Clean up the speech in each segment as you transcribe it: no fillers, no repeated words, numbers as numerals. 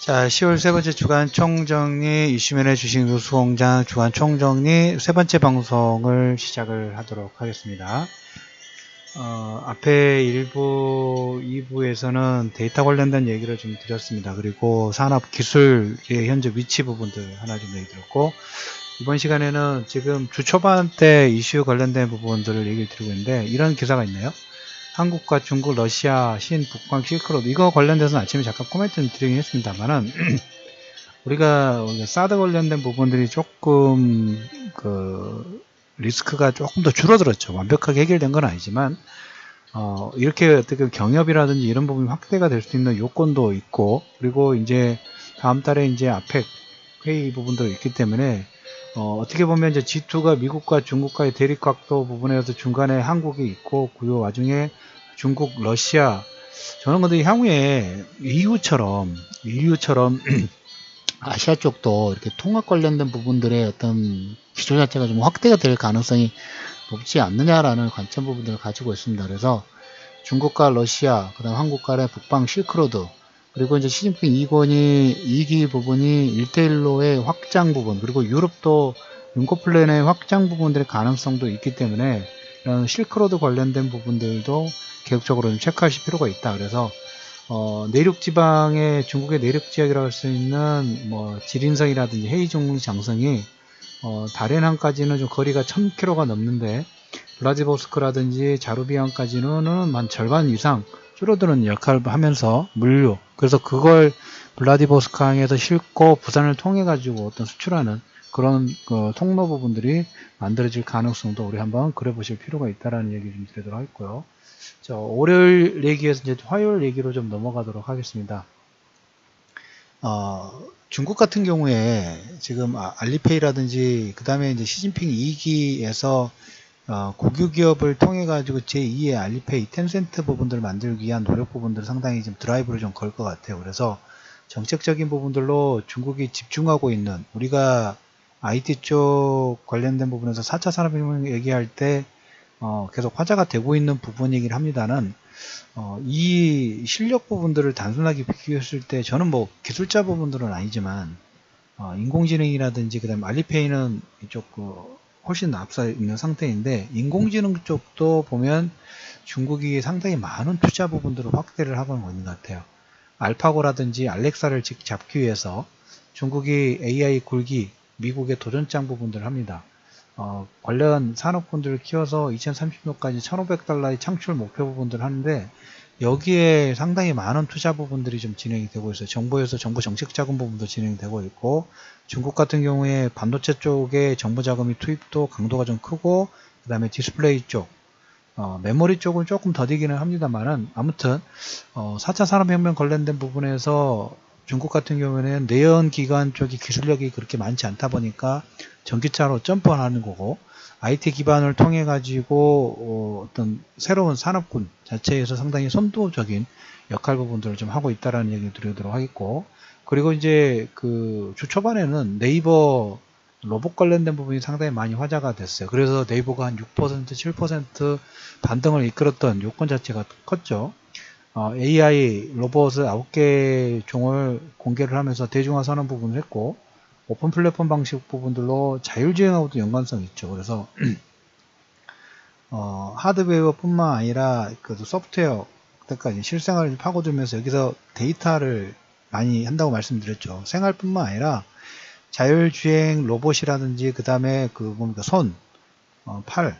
자, 10월 세 번째 주간 총정리 이슈면의 주식누수공장 주간 총정리 세 번째 방송을 시작을 하도록 하겠습니다. 앞에 1부, 2부에서는 데이터 관련된 얘기를 좀 드렸습니다. 그리고 산업 기술의 현재 위치 부분들 하나 좀 얘기 드렸고, 이번 시간에는 지금 주 초반 때 이슈 관련된 부분들을 얘기를 드리고 있는데, 이런 기사가 있네요. 한국과 중국, 러시아, 신, 북방, 실크로드, 이거 관련돼서는 아침에 잠깐 코멘트를 드리긴 했습니다만은, 우리가 사드 관련된 부분들이 조금 리스크가 조금 더 줄어들었죠. 완벽하게 해결된 건 아니지만 이렇게 어떻게 경협이라든지 이런 부분이 확대가 될 수 있는 요건도 있고, 그리고 이제 다음 달에 이제 아펙 회의 부분도 있기 때문에 어떻게 보면 이제 G2가 미국과 중국과의 대립각도 부분에서 중간에 한국이 있고, 그 와중에 중국, 러시아, 저는 근데 향후에 EU처럼 아시아 쪽도 이렇게 통합 관련된 부분들의 어떤 기조 자체가 좀 확대가 될 가능성이 높지 않느냐라는 관점 부분들을 가지고 있습니다. 그래서 중국과 러시아, 그 다음 한국 간의 북방 실크로드, 그리고 이제 시진핑 2기 부분이 1대1로의 확장 부분, 그리고 유럽도 윤코 플랜의 확장 부분들의 가능성도 있기 때문에 이런 실크로드 관련된 부분들도 계속적으로 좀 체크하실 필요가 있다. 그래서 내륙 지방의 중국의 내륙 지역이라고 할 수 있는 지린성이라든지 헤이종 장성이 다롄항까지는 좀 거리가 1000km가 넘는데, 블라디보스크라든지 자루비안까지는 한 절반 이상 줄어드는 역할을 하면서 물류, 그래서 그걸 블라디보스크 항에서 싣고 부산을 통해 가지고 어떤 수출하는 그런 통로 부분들이 만들어질 가능성도 우리 한번 그려보실 필요가 있다라는 얘기 좀 드리도록 하겠고요. 자, 월요일 얘기에서 이제 화요일 얘기로 좀 넘어가도록 하겠습니다. 중국 같은 경우에 지금 알리페이라든지 그 다음에 이제 시진핑 2기에서 국유 기업을 통해 가지고 제2의 알리페이, 텐센트 부분들을 만들기 위한 노력 부분들 상당히 좀 드라이브를 좀 걸 것 같아요. 그래서 정책적인 부분들로 중국이 집중하고 있는, 우리가 IT 쪽 관련된 부분에서 4차 산업혁명 얘기할 때 계속 화제가 되고 있는 부분이긴 합니다는, 이 실력 부분들을 단순하게 비교했을 때 저는 기술자 부분들은 아니지만 인공지능이라든지 그 다음에 알리페이는 이쪽 훨씬 앞서 있는 상태인데, 인공지능 쪽도 보면 중국이 상당히 많은 투자 부분들을 확대를 하고 있는 것 같아요. 알파고라든지 알렉사를 잡기 위해서 중국이 AI 굴기, 미국의 도전장 부분들을 합니다. 관련 산업군들을 키워서 2030년까지 $1,500의 창출 목표 부분들을 하는데, 여기에 상당히 많은 투자 부분들이 좀 진행이 되고 있어요. 정부에서 정부 정책 자금 부분도 진행되고 있고, 중국 같은 경우에 반도체 쪽에 정부 자금이 투입도 강도가 좀 크고, 그 다음에 디스플레이 쪽, 메모리 쪽은 조금 더디기는 합니다만은, 아무튼 4차 산업혁명 관련된 부분에서 중국 같은 경우에는 내연기관 쪽이 기술력이 그렇게 많지 않다 보니까 전기차로 점프하는 거고, IT 기반을 통해 가지고 어떤 새로운 산업군 자체에서 상당히 선도적인 역할 부분들을 좀 하고 있다라는 얘기를 드리도록 하겠고, 그리고 이제 주 초반에는 네이버 로봇 관련된 부분이 상당히 많이 화제가 됐어요. 그래서 네이버가 한 6%, 7% 반등을 이끌었던 요건 자체가 컸죠. AI 로봇을 9개 종을 공개를 하면서 대중화 선언 부분을 했고, 오픈 플랫폼 방식 부분들로 자율주행하고도 연관성이 있죠. 그래서 하드웨어뿐만 아니라 그 소프트웨어 때까지 실생활을 파고들면서 여기서 데이터를 많이 한다고 말씀드렸죠. 생활뿐만 아니라 자율주행 로봇이라든지 그 다음에 손, 팔,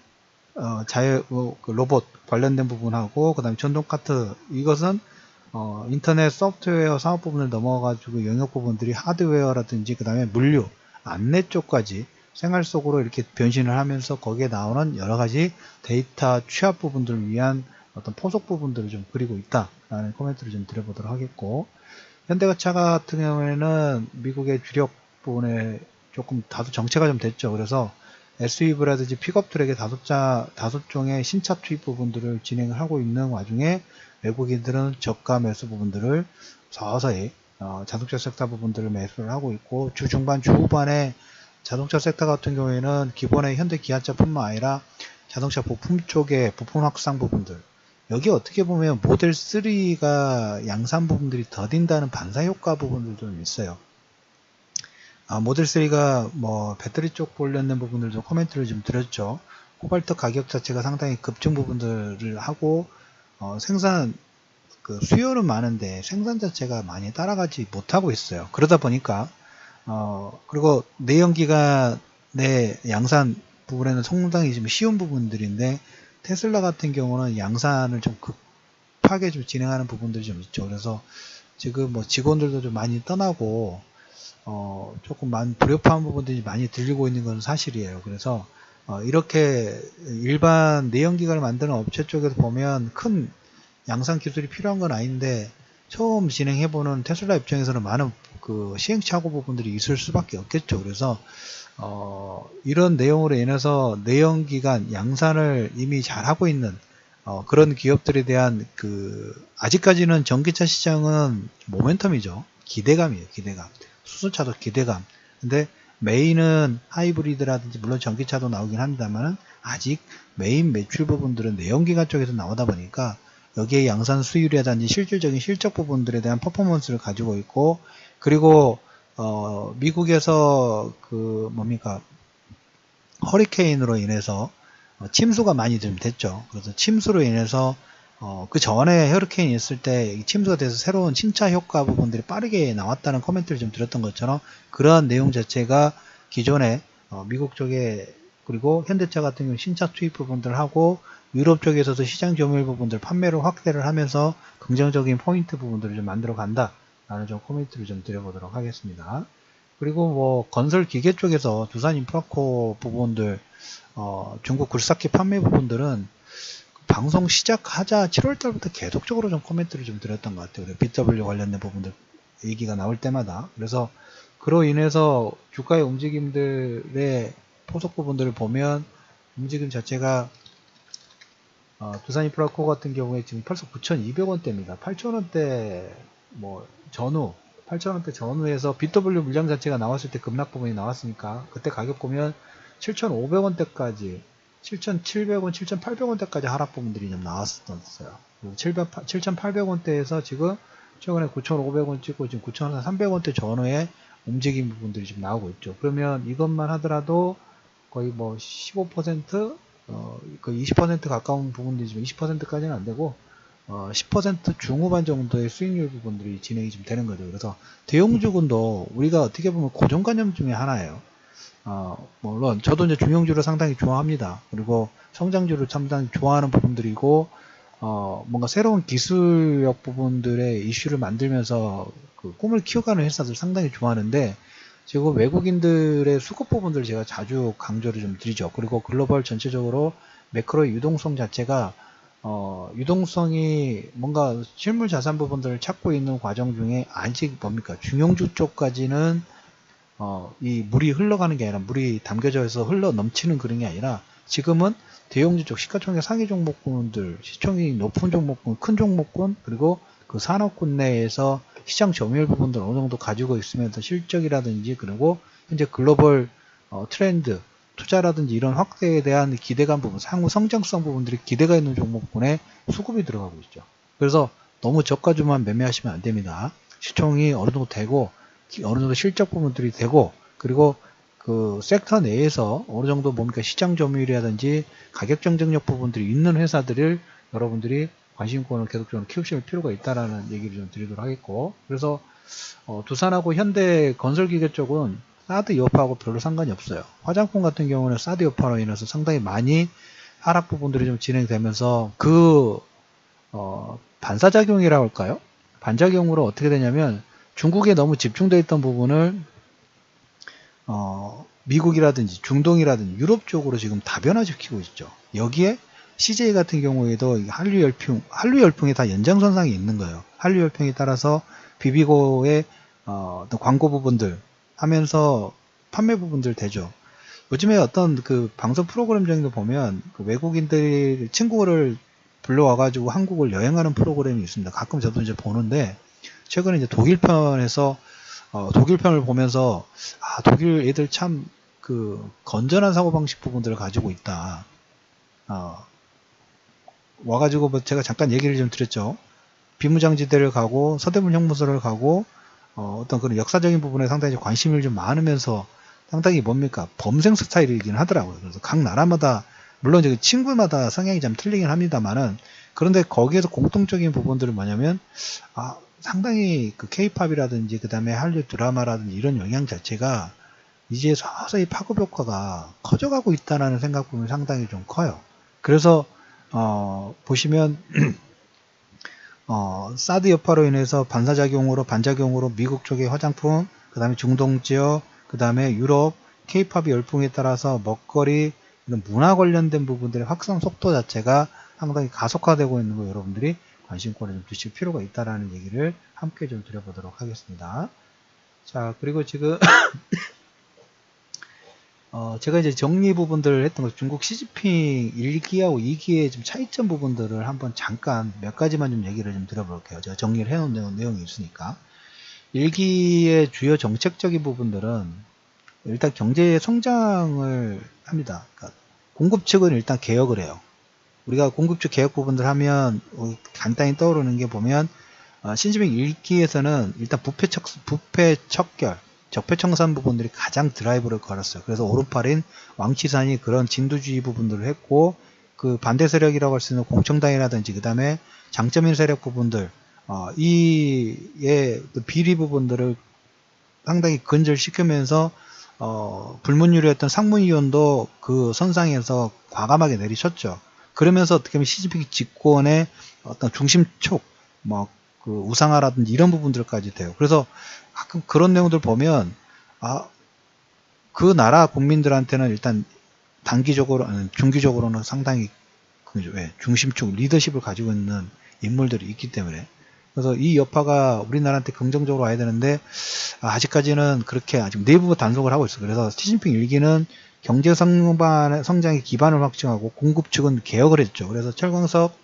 로봇 관련된 부분하고 그 다음에 전동 카트, 이것은 인터넷 소프트웨어 사업 부분을 넘어가지고 영역 부분들이 하드웨어라든지 그 다음에 물류, 안내 쪽까지 생활 속으로 이렇게 변신을 하면서 거기에 나오는 여러 가지 데이터 취합 부분들을 위한 어떤 포석 부분들을 좀 그리고 있다라는 코멘트를 좀 드려보도록 하겠고, 현대차 같은 경우에는 미국의 주력 부분에 조금 다소 정체가 좀 됐죠. 그래서 SUV라든지 픽업 트랙의 다섯 종의 신차 투입 부분들을 진행을 하고 있는 와중에 외국인들은 저가 매수 부분들을 서서히 자동차 섹터 부분들을 매수를 하고 있고, 주 중반 주 후반에 자동차 섹터 같은 경우에는 기본의 현대 기아차뿐만 아니라 자동차 부품 쪽의 부품 확산 부분들, 여기 어떻게 보면 모델 3가 양산 부분들이 더딘다는 반사 효과 부분들도 좀 있어요. 모델 3가 뭐 배터리 쪽 관련된 부분들도 코멘트를 좀 드렸죠. 코발트 가격 자체가 상당히 급증 부분들을 하고 생산 그 수요는 많은데 생산 자체가 많이 따라가지 못하고 있어요. 그러다 보니까 그리고 내연기관 내 양산 부분에는 상당히 좀 쉬운 부분들인데 테슬라 같은 경우는 양산을 좀 급하게 좀 진행하는 부분들이 좀 있죠. 그래서 지금 뭐 직원들도 좀 많이 떠나고 조금 불협화한 부분들이 많이 들리고 있는 건 사실이에요. 그래서 이렇게 일반 내연기관을 만드는 업체 쪽에서 보면 큰 양산 기술이 필요한 건 아닌데 처음 진행해보는 테슬라 입장에서는 많은 그 시행착오 부분들이 있을 수밖에 없겠죠. 그래서 이런 내용으로 인해서 내연기관 양산을 이미 잘 하고 있는 그런 기업들에 대한 아직까지는 전기차 시장은 모멘텀이죠. 기대감이에요. 기대감. 수소차도 기대감. 근데 메인은 하이브리드라든지 물론 전기차도 나오긴 합니다만 아직 메인 매출 부분들은 내연기관 쪽에서 나오다 보니까 여기에 양산 수율이라든지 실질적인 실적 부분들에 대한 퍼포먼스를 가지고 있고, 그리고 미국에서 허리케인으로 인해서 침수가 많이 좀 됐죠. 그래서 침수로 인해서 그 전에 허리케인이 있을 때 침수가 돼서 새로운 침차 효과 부분들이 빠르게 나왔다는 코멘트를 좀 드렸던 것처럼 그러한 내용 자체가 기존에 미국 쪽에 그리고 현대차 같은 경우 신차 투입 부분들 하고 유럽 쪽에서도 시장 점유율 부분들 판매를 확대를 하면서 긍정적인 포인트 부분들을 좀 만들어 간다 라는 좀 코멘트를 좀 드려보도록 하겠습니다. 그리고 뭐 건설 기계 쪽에서 두산 인프라코 부분들 중국 굴삭기 판매 부분들은 방송 시작하자 7월달부터 계속적으로 좀 코멘트를 좀 드렸던 것 같아요. BW 관련된 부분들 얘기가 나올 때마다. 그래서 그로 인해서 주가의 움직임들의 포석 부분들을 보면 움직임 자체가 두산 인프라코 같은 경우에 지금 벌써 9,200원대입니다. 8,000원대 뭐 전후 8,000원대 전후에서 BW 물량 자체가 나왔을 때 급락 부분이 나왔으니까 그때 가격 보면 7,500원대까지 7,700원, 7,800원대까지 하락 부분들이 좀 나왔었어요. 7,800원대에서 지금 최근에 9,500원 찍고 지금 9,300원대 전후에 움직임 부분들이 지금 나오고 있죠. 그러면 이것만 하더라도 거의 뭐 15%, 거의 20% 가까운 부분들이 지금 20%까지는 안 되고 10% 중후반 정도의 수익률 부분들이 진행이 좀 되는 거죠. 그래서 대용주군도 우리가 어떻게 보면 고정관념 중에 하나예요. 물론 저도 이제 중형주를 상당히 좋아합니다. 그리고 성장주를 상당히 좋아하는 부분들이고 뭔가 새로운 기술력 부분들의 이슈를 만들면서 그 꿈을 키워가는 회사들 상당히 좋아하는데 지금 외국인들의 수급 부분들을 제가 자주 강조를 좀 드리죠. 그리고 글로벌 전체적으로 매크로의 유동성 자체가 유동성이 뭔가 실물 자산 부분들을 찾고 있는 과정 중에 아직 중형주 쪽까지는 이 물이 흘러가는 게 아니라 물이 담겨져 있어 흘러 넘치는 그런 게 아니라 지금은 대형주 쪽 시가총액 상위 종목군들, 시총이 높은 종목군, 큰 종목군, 그리고 그 산업군 내에서 시장 점유율 부분들 어느 정도 가지고 있으면서 실적이라든지 그리고 현재 글로벌 트렌드, 투자라든지 이런 확대에 대한 기대감 부분, 향후 성장성 부분들이 기대가 있는 종목군에 수급이 들어가고 있죠. 그래서 너무 저가주만 매매하시면 안 됩니다. 시총이 어느 정도 되고 어느 정도 실적 부분들이 되고 그리고 그 섹터 내에서 어느 정도 시장 점유율이라든지 가격 경쟁력 부분들이 있는 회사들을 여러분들이 관심권을 계속적으로 키우실 필요가 있다라는 얘기를 좀 드리도록 하겠고, 그래서 두산하고 현대 건설기계 쪽은 사드 여파하고 별로 상관이 없어요. 화장품 같은 경우는 사드 여파로 인해서 상당히 많이 하락 부분들이 좀 진행되면서 반사작용이라고 할까요? 반작용으로 어떻게 되냐면 중국에 너무 집중되어 있던 부분을 미국이라든지 중동이라든지 유럽 쪽으로 지금 다변화시키고 있죠. 여기에 CJ 같은 경우에도 한류 열풍이 다 연장선상에 있는 거예요. 한류 열풍에 따라서 비비고의 어떤 광고 부분들 하면서 판매 부분들 되죠. 요즘에 어떤 그 방송 프로그램 중에도 보면 그 외국인들이 친구를 불러와가지고 한국을 여행하는 프로그램이 있습니다. 가끔 저도 이제 보는데 최근에 이제 독일 편에서 독일 편을 보면서 독일 애들 참 그 건전한 사고방식 부분들을 가지고 있다. 와가지고 뭐 제가 잠깐 얘기를 좀 드렸죠. 비무장지대를 가고 서대문 형무소를 가고 어떤 그런 역사적인 부분에 상당히 관심을 좀 많으면서 상당히 뭡니까 범생 스타일이긴 하더라고요. 그래서 각 나라마다 물론 이제 친구마다 성향이 좀 틀리긴 합니다만은 그런데 거기에서 공통적인 부분들은 뭐냐면 상당히 그 케이팝이라든지 그 다음에 한류 드라마라든지 이런 영향 자체가 이제 서서히 파급 효과가 커져가고 있다는 생각 보면 상당히 좀 커요. 그래서 보시면 사드 여파로 인해서 반작용으로 미국 쪽의 화장품, 그 다음에 중동 지역, 그 다음에 유럽, 케이팝이 열풍에 따라서 먹거리, 이런 문화 관련된 부분들의 확산 속도 자체가 상당히 가속화되고 있는 거 여러분들이 관심권을 좀 두실 필요가 있다라는 얘기를 함께 좀 드려보도록 하겠습니다. 자, 그리고 지금 제가 이제 정리 부분들을 했던 거 중국 시진핑 1기하고 2기의 좀 차이점 부분들을 한번 잠깐 몇 가지만 좀 얘기를 좀 드려볼게요. 제가 정리를 해놓은 내용이 있으니까. 1기의 주요 정책적인 부분들은 일단 경제 성장을 합니다. 그러니까 공급 측은 일단 개혁을 해요. 우리가 공급 측 개혁 부분들 하면 간단히 떠오르는 게 보면 시진핑 1기에서는 일단 부패 척결 적폐청산 부분들이 가장 드라이브를 걸었어요. 그래서 오른팔인 왕치산이 그런 진두주의 부분들을 했고 그 반대 세력이라고 할 수 있는 공청당이라든지 그 다음에 장점인 세력 부분들 이의 비리 부분들을 상당히 근절시키면서 불문율이었던 상무위원도 그 선상에서 과감하게 내리쳤죠. 그러면서 어떻게 보면 시진핑 집권의 어떤 중심촉 그 우상화라든지 이런 부분들까지 돼요. 그래서 가끔 그런 내용들 보면 그 나라 국민들한테는 일단 단기적으로 중기적으로는 상당히 중심축 리더십을 가지고 있는 인물들이 있기 때문에 그래서 이 여파가 우리나라한테 긍정적으로 와야 되는데 아직까지는 그렇게 아직 내부 단속을 하고 있어요. 그래서 시진핑 1기는 경제 성장의 기반을 확증하고 공급 측은 개혁을 했죠. 그래서 철광석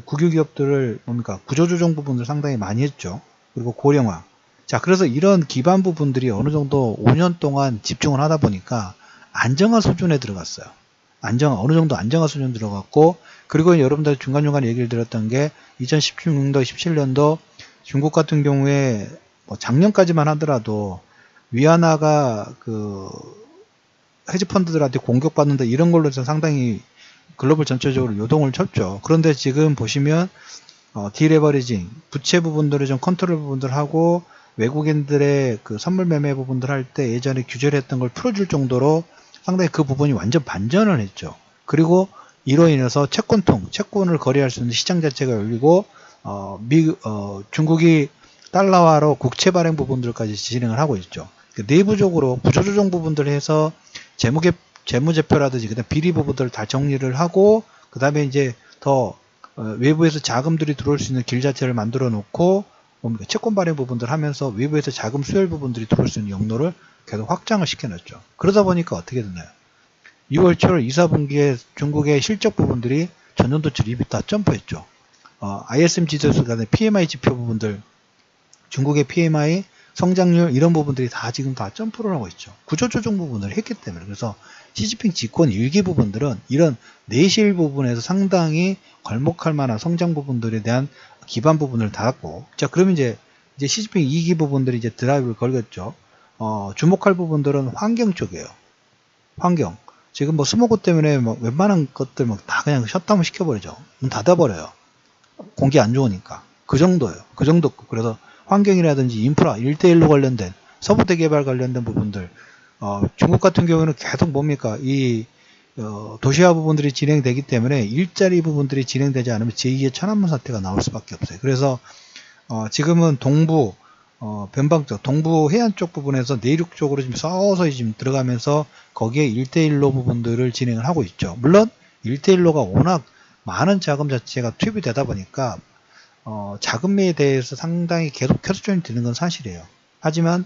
국유기업들을 구조조정 부분을 상당히 많이 했죠. 그리고 고령화. 자, 그래서 이런 기반 부분들이 어느 정도 5년 동안 집중을 하다 보니까 안정화 수준에 들어갔어요. 어느 정도 안정화 수준 들어갔고, 그리고 여러분들 중간중간 얘기를 드렸던 게 2016년도, 17년도 중국 같은 경우에 작년까지만 하더라도 위안화가 그 헤지펀드들한테 공격받는다 이런 걸로 해서 상당히 글로벌 전체적으로 요동을 쳤죠. 그런데 지금 보시면 디레버리징, 부채 부분들을 좀 컨트롤 부분들 하고 외국인들의 그 선물 매매 부분들 할 때 예전에 규제를 했던 걸 풀어줄 정도로 상당히 그 부분이 완전 반전을 했죠. 그리고 이로 인해서 채권을 거래할 수 있는 시장 자체가 열리고 중국이 달러화로 국채 발행 부분들까지 진행을 하고 있죠. 내부적으로 구조조정 부분들을 해서 재무제표라든지 그다음 비리 부분들을 다 정리를 하고 그다음에 이제 더 외부에서 자금들이 들어올 수 있는 길 자체를 만들어 놓고 채권 발행 부분들 하면서 외부에서 자금 수혈 부분들이 들어올 수 있는 영로를 계속 확장을 시켜놨죠. 그러다 보니까 어떻게 됐나요? 6월 7월 2, 4분기에 중국의 실적 부분들이 전년도치 대비 다 점프했죠. ISM 지수, PMI 지표 부분들, 중국의 PMI, 성장률 이런 부분들이 다 지금 다 점프를 하고 있죠. 구조조정 부분을 했기 때문에. 그래서 시진핑 집권 1기 부분들은 이런 내실 부분에서 상당히 걸목할 만한 성장 부분들에 대한 기반 부분을 닫았고, 자, 그러면 이제 시진핑 2기 부분들이 이제 드라이브를 걸겠죠. 주목할 부분들은 환경 쪽이에요. 환경. 지금 스모그 때문에 웬만한 것들 다 그냥 셧다운 시켜버리죠. 문 닫아버려요. 공기 안 좋으니까. 그 정도예요. 그 정도. 그래서 환경이라든지 인프라, 1대1로 관련된, 서부대 개발 관련된 부분들, 중국 같은 경우는 계속 도시화 부분들이 진행되기 때문에 일자리 부분들이 진행되지 않으면 제2의 천안문 사태가 나올 수밖에 없어요. 그래서, 지금은 동부, 변방 쪽, 동부 해안 쪽 부분에서 내륙 쪽으로 지금 서서히 지금 들어가면서 거기에 1대1로 부분들을 진행을 하고 있죠. 물론 1대1로가 워낙 많은 자금 자체가 투입이 되다 보니까 자금매에 대해서 상당히 계속 켜수준이 되는 건 사실이에요. 하지만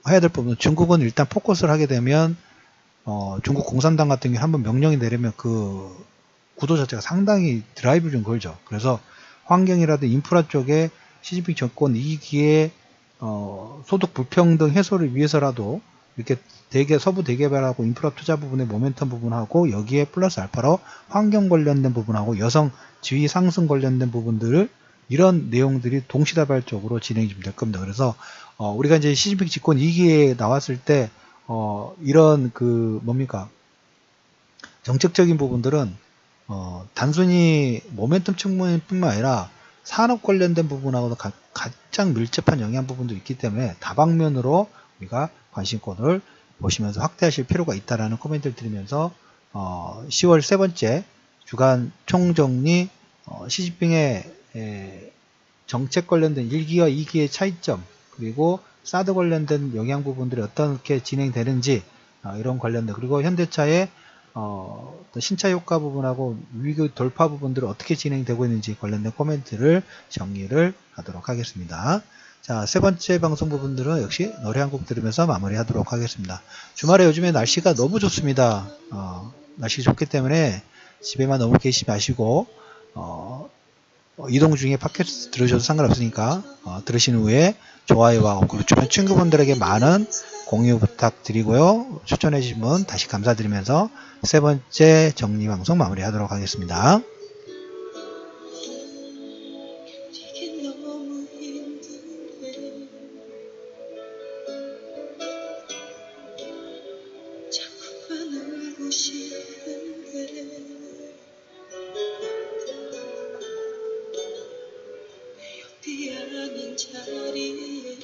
해야 될 부분은 중국은 일단 포커스를 하게 되면 중국 공산당 같은 경우 한번 명령이 내리면 그 구도 자체가 상당히 드라이브 좀 걸죠. 그래서 환경이라든 인프라 쪽에 시진핑 정권 2기에 소득 불평등 해소를 위해서라도 이렇게 서부 대개발하고 인프라 투자 부분의 모멘텀 부분하고 여기에 플러스 알파로 환경 관련된 부분하고 여성 지위 상승 관련된 부분들을 이런 내용들이 동시다발적으로 진행이 좀 될 겁니다. 그래서 우리가 이제 시진핑 집권 2기에 나왔을 때 이런 뭡니까 정책적인 부분들은 단순히 모멘텀 측면뿐만 아니라 산업 관련된 부분하고도 가장 밀접한 영향 부분도 있기 때문에 다방면으로 우리가 관심권을 보시면서 확대하실 필요가 있다라는 코멘트를 드리면서 10월 세 번째 주간 총정리 시진핑의 정책 관련된 1기와 2기의 차이점 그리고 사드 관련된 영향 부분들이 어떻게 진행되는지 이런 관련된 그리고 현대차의 신차 효과 부분하고 위기 돌파 부분들을 어떻게 진행되고 있는지 관련된 코멘트를 정리를 하도록 하겠습니다. 자, 세 번째 방송 부분들은 역시 노래 한 곡 들으면서 마무리하도록 하겠습니다. 주말에 요즘에 날씨가 너무 좋습니다. 날씨 좋기 때문에 집에만 너무 계시지 마시고 이동 중에 팟캐스트 들으셔도 상관없으니까 들으신 후에 좋아요와 그리고 주변 친구분들에게 많은 공유 부탁드리고요. 추천해 주신 분 다시 감사드리면서 세 번째 정리 방송 마무리하도록 하겠습니다. 아닌 자리에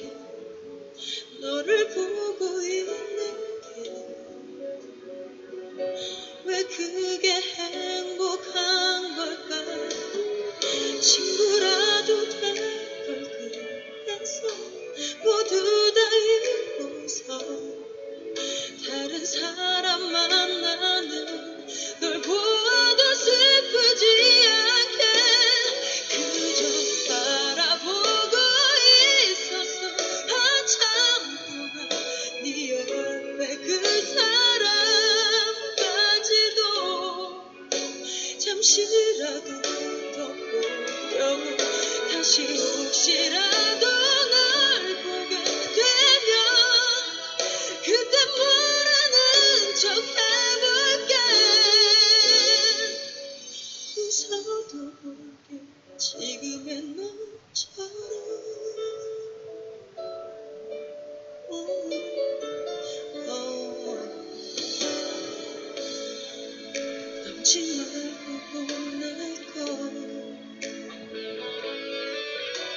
너를 보고 있는데 왜 그게 행복한 걸까 친구라도 될 걸 그래서 모두 다 잊고서 다른 사람 만나는 널 보아도 슬프지 않게 그저 바라보고 있었어 한참 동안 네 옆에 그 사람까지도 잠시라도 더 보려고 다시 혹시라도 널 보게 되면 그때 모르는 척 해볼게 웃어도 볼게 지금의 너처럼 넘지 말고 보낼 거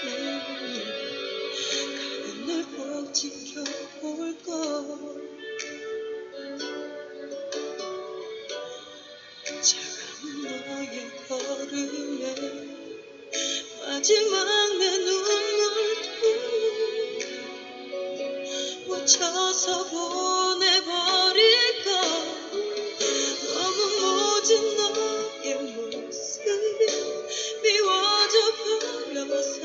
가는 널 꼭 지켜볼 거 차가운 너의 걸음에 마지막 내 눈물도 묻혀서 보내버릴 거 너무 모진 너의 모습이 미워져 버려서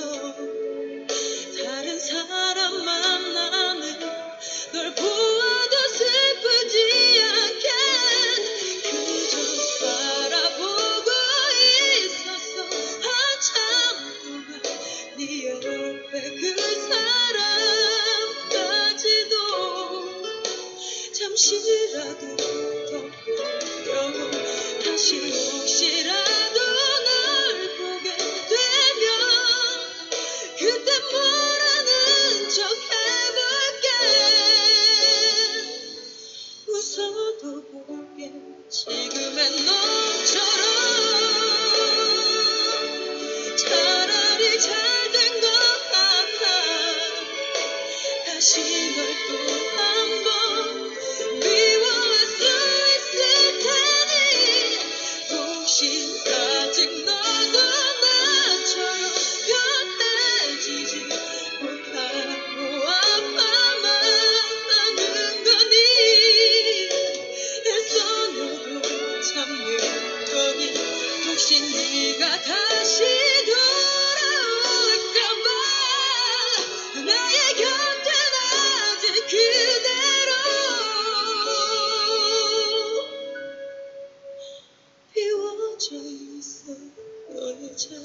다른 사람 만나는 널 보아도 슬프지 않게 그저 바라보고 있었어 한참 동안 네 옆에 그 사람까지도 잠시라도 더 보려고 다시 혹시라도 널 보게 되면 그때 모르는 척 해볼게 웃어도 볼게 지금의 너처럼 차라리 잘된 것 같아 다시 널 또 한 번 미워할 수 있을 테니 혹시 아직 너도 나처럼 편해지지 못하고 아파만 하는 거니 애써 너도 참는 거니 혹시 네가 다시 돌아올까봐 나의 곁엔 아직 그대로 비워져 있어 너의 자리라서